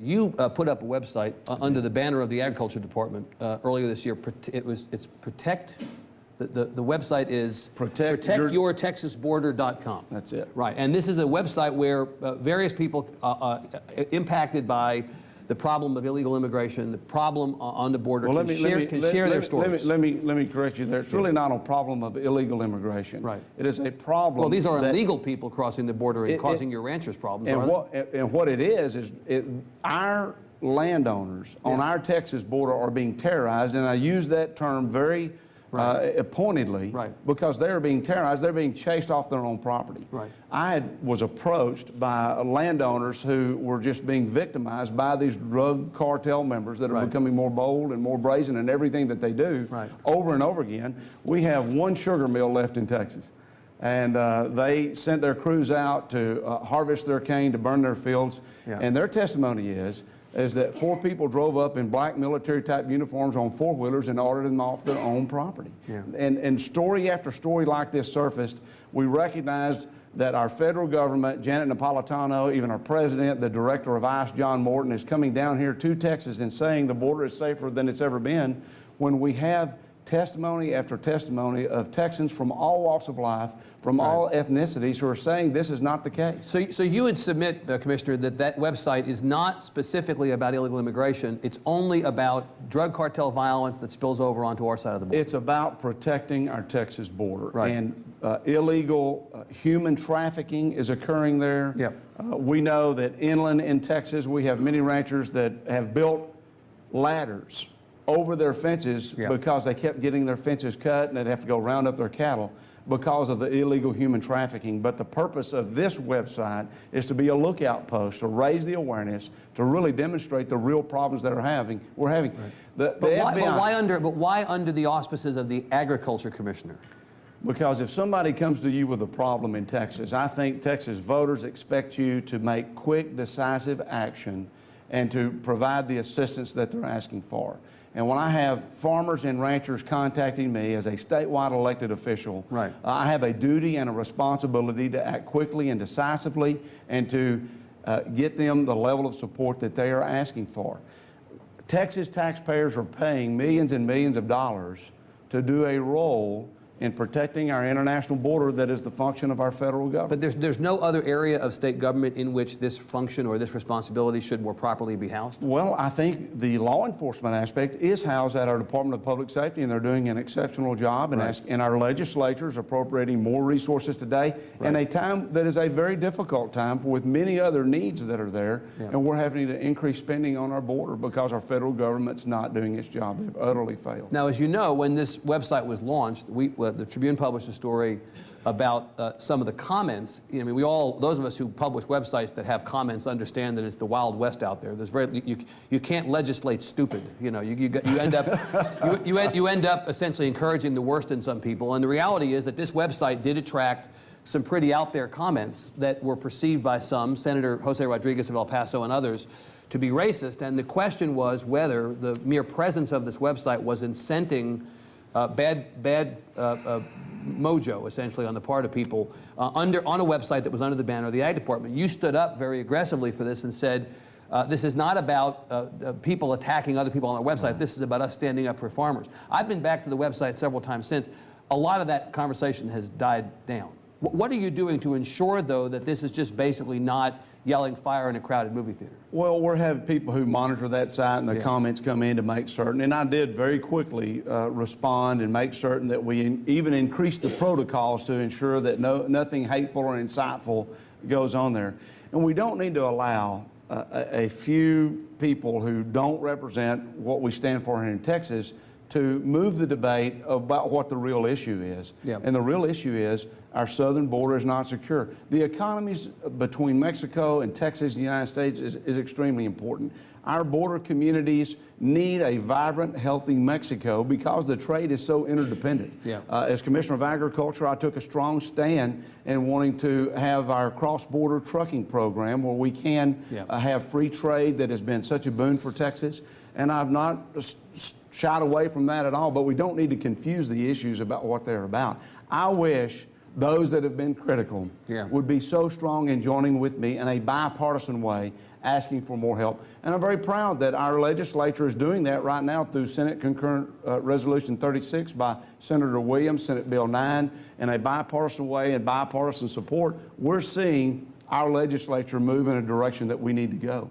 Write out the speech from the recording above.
You put up a website under the banner of the Agriculture Department earlier this year. It's protect. The website is protectyourtexasborder.com. That's it. Right, and this is a website where various people impacted by the problem of illegal immigration, the problem on the border, can share their stories. Let me correct you there. It's really not a problem of illegal immigration. Right. It is a problem. Well, these are illegal people crossing the border and causing your ranchers problems. And what it is our landowners on our Texas border are being terrorized, and I use that term very pointedly, because they're being terrorized. They're being chased off their own property. Right. I was approached by landowners who were just being victimized by these drug cartel members that are becoming more bold and more brazen in everything that they do over and over again. We have one sugar mill left in Texas, and they sent their crews out to harvest their cane, to burn their fields, and their testimony is that 4 people drove up in black military-type uniforms on 4-wheelers and ordered them off their own property. And story after story like this surfaced. We recognized that our federal government, Janet Napolitano, even our president, the director of ICE, John Morton, is coming down here to Texas and saying the border is safer than it's ever been, when we have testimony after testimony of Texans from all walks of life, from all ethnicities, who are saying this is not the case. So you would submit, Commissioner, that website is not specifically about illegal immigration. It's only about drug cartel violence that spills over onto our side of the border. It's about protecting our Texas border. And illegal human trafficking is occurring there. We know that inland in Texas, we have many ranchers that have built ladders over their fences because they kept getting their fences cut and they'd have to go round up their cattle because of the illegal human trafficking. But the purpose of this website is to be a lookout post, to raise the awareness, to really demonstrate the real problems that we're having. But why under the auspices of the Agriculture Commissioner? Because if somebody comes to you with a problem in Texas, I think Texas voters expect you to make quick, decisive action and to provide the assistance that they're asking for. And when I have farmers and ranchers contacting me as a statewide elected official, I have a duty and a responsibility to act quickly and decisively and to get them the level of support that they are asking for. Texas taxpayers are paying millions and millions of dollars to do a role in protecting our international border that is the function of our federal government. But there's no other area of state government in which this function or this responsibility should more properly be housed? Well, I think the law enforcement aspect is housed at our Department of Public Safety, and they're doing an exceptional job, and our legislature is appropriating more resources today in a time that is a very difficult time with many other needs that are there, and we're having to increase spending on our border because our federal government's not doing its job. They've utterly failed. Now, as you know, when this website was launched, the Tribune published a story about some of the comments. I mean, those of us who publish websites that have comments understand that it's the Wild West out there. There's you can't legislate stupid. You know, you end up essentially encouraging the worst in some people. And the reality is that this website did attract some pretty out there comments that were perceived by some, Senator Jose Rodriguez of El Paso and others, to be racist. And the question was whether the mere presence of this website was incenting bad mojo, essentially, on the part of people on a website that was under the banner of the Ag Department. You stood up very aggressively for this and said, this is not about people attacking other people on our website. This is about us standing up for farmers. I've been back to the website several times since. A lot of that conversation has died down. What are you doing to ensure, though, that this is just basically not yelling fire in a crowded movie theater? Well, we're having people who monitor that site, and the comments come in to make certain. And I did very quickly respond and make certain that we even increased the protocols to ensure that nothing hateful or insightful goes on there. And we don't need to allow a few people who don't represent what we stand for here in Texas to move the debate about what the real issue is. And the real issue is our southern border is not secure. The economies between Mexico and Texas and the United States is extremely important. Our border communities need a vibrant, healthy Mexico because the trade is so interdependent. As Commissioner of Agriculture, I took a strong stand in wanting to have our cross-border trucking program where we can have free trade that has been such a boon for Texas. And I've not shied away from that at all, but we don't need to confuse the issues about what they're about. I wish those that have been critical Yeah. would be so strong in joining with me in a bipartisan way, asking for more help. And I'm very proud that our legislature is doing that right now through Senate Concurrent Resolution 36 by Senator Williams, Senate Bill 9, in a bipartisan way and bipartisan support. We're seeing our legislature move in a direction that we need to go.